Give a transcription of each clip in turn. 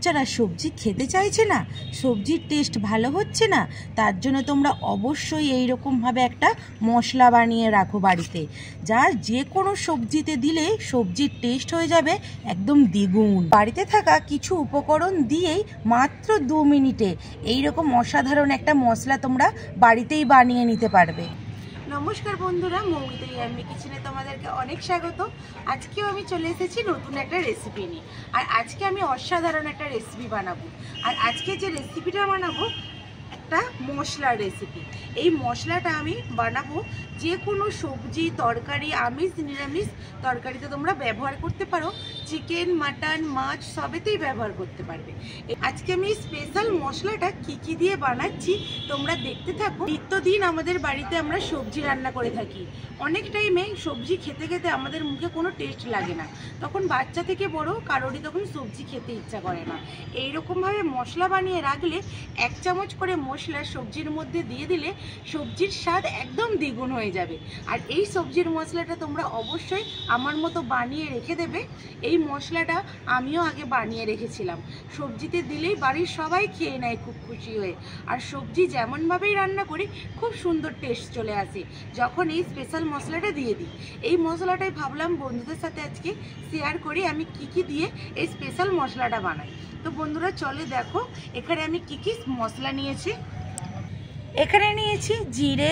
বাচ্চারা সবজি খেতে চাইছে না, সবজির টেস্ট ভালো হচ্ছে না, তার জন্য তোমরা অবশ্যই এইরকমভাবে একটা মশলা বানিয়ে রাখো বাড়িতে, যা যে কোনো সবজিতে দিলে সবজির টেস্ট হয়ে যাবে একদম দ্বিগুণ। বাড়িতে থাকা কিছু উপকরণ দিয়েই মাত্র 2 মিনিটে এইরকম অসাধারণ একটা মশলা তোমরা বাড়িতেই বানিয়ে নিতে পারবে। নমস্কার বন্ধুরা, মৌমিতা ইয়াম্মি কিচেনে তোমাদেরকে অনেক স্বাগত। আজকেও আমি চলে এসেছি নতুন একটা রেসিপি নিয়ে। আর আজকে আমি অসাধারণ একটা রেসিপি বানাবো। আর আজকে যে রেসিপিটা বানাবো একটা মশলার রেসিপি। এই মশলাটা আমি বানাবো যে কোনো সবজি, তরকারি, আমিষ নিরামিষ তরকারিতে তোমরা ব্যবহার করতে পারো। চিকেন, মাটন, মাছ সবেতেই ব্যবহার করতে পারবে। আজকে আমি স্পেশাল মশলাটা কি দিয়ে বানাচ্ছি তোমরা দেখতে থাকো। নিত্যদিন আমাদের বাড়িতে আমরা সবজি রান্না করে থাকি। অনেক টাইমে সবজি খেতে খেতে আমাদের মুখে কোনো টেস্ট লাগে না, তখন বাচ্চা থেকে বড় কারোরই তখন সবজি খেতে ইচ্ছা করে না। এইরকমভাবে মশলা বানিয়ে রাখলে 1 চামচ করে মশলা সবজির মধ্যে দিয়ে দিলে সবজির স্বাদ একদম দ্বিগুণ হয়ে যাবে। আর এই সবজির মশলাটা তোমরা অবশ্যই আমার মতো বানিয়ে রেখে দেবে। এই মশলাটা আমিও আগে বানিয়ে রেখেছিলাম। সবজিতে দিলেই বাড়ির সবাই খেয়ে নেয় খুব খুশি হয়ে। আর সবজি যেমনভাবেই রান্না করি খুব সুন্দর টেস্ট চলে আসে যখন এই স্পেশাল মশলাটা দিয়ে দিই। এই মশলাটাই ভাবলাম বন্ধুদের সাথে আজকে শেয়ার করি আমি কি দিয়ে এই স্পেশাল মশলাটা বানাই। তো বন্ধুরা চলে দেখো এখানে আমি কি মশলা নিয়েছি। এখানে নিয়েছি জিরে,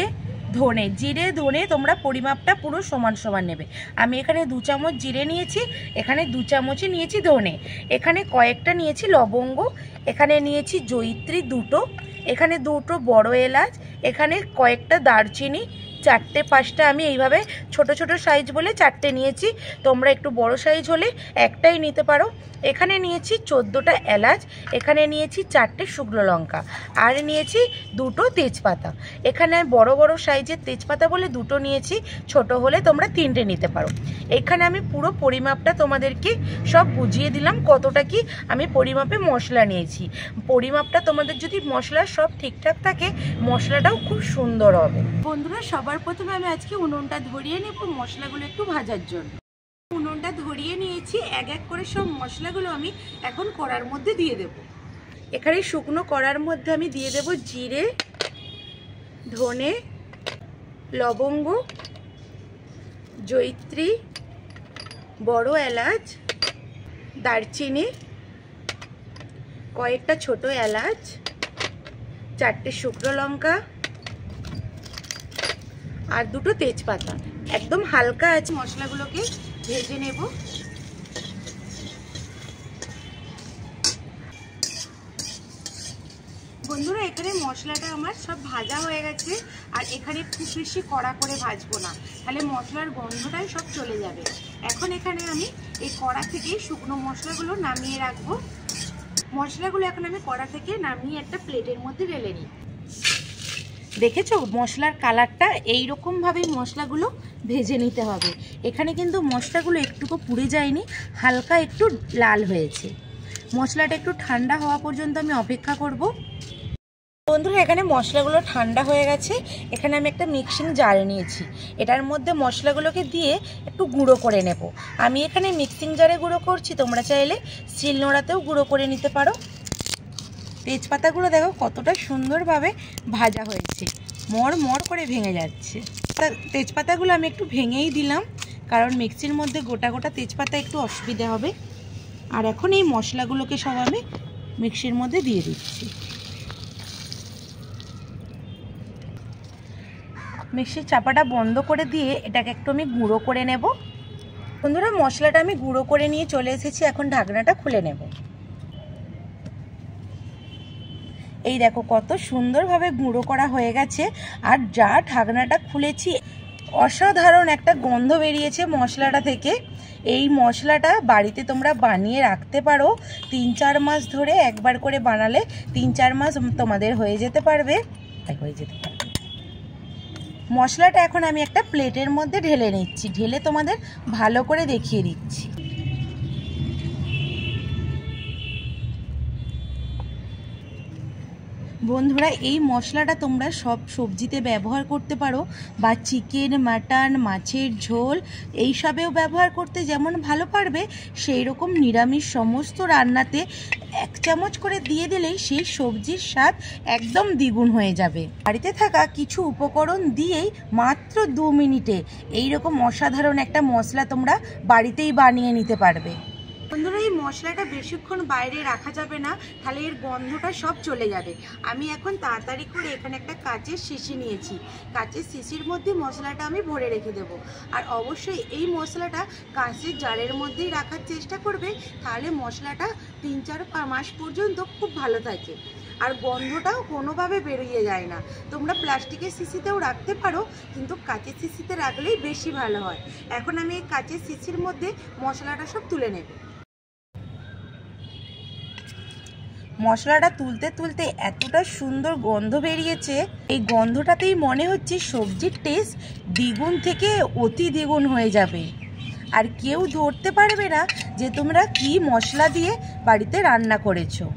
ধনে তোমরা পরিমাপটা পুরো সমান সমান নেবে। আমি এখানে 2 চামচ জিরে নিয়েছি, এখানে 2 চামচই নিয়েছি ধনে, এখানে কয়েকটা নিয়েছি লবঙ্গ, এখানে নিয়েছি জয়িত্রী 2টো, এখানে 2টো বড় এলাচ, এখানে কয়েকটা দারচিনি 4টে-5টা। আমি এইভাবে ছোট ছোট সাইজ বলে 4টে নিয়েছি, তোমরা একটু বড় সাইজ হলে একটাই নিতে পারো। এখানে নিয়েছি 14টা এলাচ, এখানে নিয়েছি 4টে শুকনো লঙ্কা, আর নিয়েছি 2টো তেজপাতা। এখানে বড় বড় সাইজের তেজপাতা বলে 2টো নিয়েছি, ছোট হলে তোমরা 3টে নিতে পারো। এখানে আমি পুরো পরিমাপটা তোমাদেরকে সব বুঝিয়ে দিলাম, কতটা কি আমি পরিমাপে মশলা নিয়েছি। পরিমাপটা তোমাদের যদি মশলা সব ঠিকঠাক থাকে মশলাটাও খুব সুন্দর হবে। বন্ধুরা সবার প্রথমে আমি আজকে উনুনটা ধরিয়ে নেব মশলাগুলো একটু ভাজার জন্য। উনুনটা ধরিয়ে নিয়েছি, এক এক করে সব মশলাগুলো আমি এখন কড়ার মধ্যে দিয়ে দেব। এখানে শুকনো কড়ার মধ্যে আমি দিয়ে দেব জিরে, ধনে, লবঙ্গ, জয়িত্রী, বড় এলাচ, দারচিনি, কয়েকটা ছোট এলাচ, 4টে শুকনো লঙ্কা আর 2টো তেজপাতা। একদম হালকা আছে মশলাগুলোকে ভেজে নেব। বন্ধুরা এখানে মশলাটা আমার সব ভাজা হয়ে গেছে, আর এখানে খুব বেশি কড়া করে ভাজবো না, তাহলে মশলার গন্ধটাই সব চলে যাবে। এখন এখানে আমি এই কড়া থেকে শুকনো মশলাগুলো নামিয়ে রাখবো। মশলাগুলো এখন আমি কড়া থেকে নামিয়ে একটা প্লেটের মধ্যে ঢেলে নিই। দেখেছো মশলার কালারটা এইরকমভাবেই মশলাগুলো ভেজে নিতে হবে। এখানে কিন্তু মশলাগুলো একটুকু পুড়ে যায়নি, হালকা একটু লাল হয়েছে। মশলাটা একটু ঠান্ডা হওয়া পর্যন্ত আমি অপেক্ষা করব। বন্ধুরা এখানে মশলাগুলো ঠান্ডা হয়ে গেছে। এখানে আমি একটা মিক্সিং জার নিয়েছি, এটার মধ্যে মশলাগুলোকে দিয়ে একটু গুঁড়ো করে নেব। আমি এখানে মিক্সিং জারে গুঁড়ো করছি, তোমরা চাইলে শিলনোড়াতেও গুঁড়ো করে নিতে পারো। তেজপাতাগুলো দেখো কতটা সুন্দরভাবে ভাজা হয়েছে, মর করে ভেঙে যাচ্ছে। তেজপাতাগুলো আমি একটু ভেঙেই দিলাম, কারণ মিক্সির মধ্যে গোটা গোটা তেজপাতা একটু অসুবিধা হবে। আর এখন এই মশলাগুলোকে সব আমি মিক্সির মধ্যে দিয়ে দিচ্ছি। মিক্সির চাপাটা বন্ধ করে দিয়ে এটাকে একটু আমি গুঁড়ো করে নেব। বন্ধুরা মশলাটা আমি গুঁড়ো করে নিয়ে চলে এসেছি, এখন ঢাকনাটা খুলে নেব। এই দেখো কত সুন্দরভাবে গুঁড়ো করা হয়ে গেছে। আর যা ঢাকনাটা খুলেছি অসাধারণ একটা গন্ধ বেরিয়েছে মশলাটা থেকে। এই মশলাটা বাড়িতে তোমরা বানিয়ে রাখতে পারো 3-4 মাস ধরে। একবার করে বানালে 3-4 মাস তোমাদের হয়ে যেতে পারবে। মশলাটা এখন আমি একটা প্লেটের মধ্যে ঢেলে নিচ্ছি, ঢেলে তোমাদের ভালো করে দেখিয়ে দিচ্ছি। বন্ধুরা, এই মশলাটা তোমরা সব সবজিতে ব্যবহার করতে পারো, বা চিকেন, মাটন, মাছের ঝোল এইসবেও ব্যবহার করতে যেমন ভালো পারবে, সেই রকম নিরামিষ সমস্ত রান্নাতে 1 চামচ করে দিয়ে দিলেই সেই সবজির স্বাদ একদম দ্বিগুণ হয়ে যাবে। বাড়িতে থাকা কিছু উপকরণ দিয়েই মাত্র 2 মিনিটে এই রকম অসাধারণ একটা মশলা তোমরা বাড়িতেই বানিয়ে নিতে পারবে। বন্ধুরা, এই মশলাটা বেশিক্ষণ বাইরে রাখা যাবে না, তাহলে এর গন্ধটা সব চলে যাবে। আমি এখন তাড়াতাড়ি করে এখানে একটা কাচের শিশি নিয়েছি। কাচের শিশির মধ্যে মশলাটা আমি ভরে রেখে দেবো। আর অবশ্যই এই মশলাটা কাঁচের জারের মধ্যেই রাখার চেষ্টা করবে, তাহলে মশলাটা 3-4 মাস পর্যন্ত খুব ভালো থাকে আর গন্ধটাও কোনোভাবে বেরিয়ে যায় না। তোমরা প্লাস্টিকের শিশিতেও রাখতে পারো, কিন্তু কাচের শিশিতে রাখলেই বেশি ভালো হয়। এখন আমি এই কাচের শিশির মধ্যে মশলাটা সব তুলে নেব। মশলাটা তুলতে তুলতে এতটা সুন্দর গন্ধ বেরিয়েছে, এই গন্ধটাতেই মনে হচ্ছে সবজির টেস্ট দ্বিগুণ থেকে অতি দ্বিগুণ হয়ে যাবে। আর কেউ ধরতে পারবে না যে তোমরা কি মশলা দিয়ে বাড়িতে রান্না করেছো।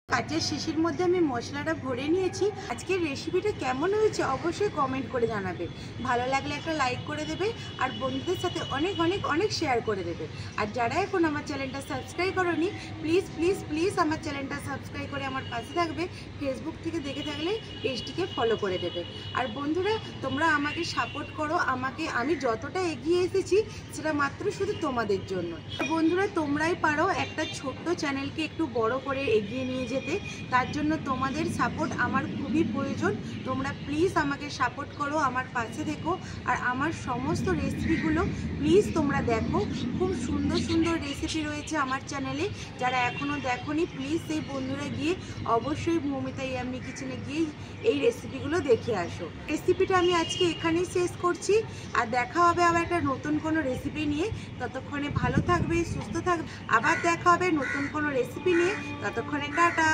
কাচের শিশির মধ্যে আমি মশলাটা ভরে নিয়েছি। আজকের রেসিপিটা কেমন হয়েছে অবশ্যই কমেন্ট করে জানাবে। ভালো লাগলে একটা লাইক করে দেবে আর বন্ধুদের সাথে অনেক অনেক অনেক শেয়ার করে দেবে। আর যারা এখন আমার চ্যানেলটা সাবস্ক্রাইব করোনি, প্লিজ প্লিজ প্লিজ আমার চ্যানেলটা সাবস্ক্রাইব করে আমার পাশে থাকবে। ফেসবুক থেকে দেখে থাকলে পেজটিকে ফলো করে দেবে। আর বন্ধুরা, তোমরা আমাকে সাপোর্ট করো। আমি যতটা এগিয়ে এসেছি সেটা মাত্র শুধু তোমাদের জন্য। বন্ধুরা, তোমরাই পারো একটা ছোট্ট চ্যানেলকে একটু বড় করে এগিয়ে নিয়ে যেতে। তার জন্য তোমাদের সাপোর্ট আমার খুবই প্রয়োজন। তোমরা প্লিজ আমাকে সাপোর্ট করো, আমার পাশে থেকো। আর আমার সমস্ত রেসিপিগুলো প্লিজ তোমরা দেখো। খুব সুন্দর সুন্দর রেসিপি রয়েছে আমার চ্যানেলে। যারা এখনও দেখোনি, প্লিজ সেই বন্ধুরা গিয়ে অবশ্যই মৌমিতা ইয়াম্মি কিচেনে গিয়ে এই রেসিপিগুলো দেখে আসো। রেসিপিটা আমি আজকে এখানেই শেষ করছি। আর দেখা হবে আবার একটা নতুন কোনো রেসিপি নিয়ে। ততক্ষণে ভালো থাকবে, সুস্থ থাকবে। আবার দেখা হবে নতুন কোনো রেসিপি নিয়ে। ততক্ষণে টাটা।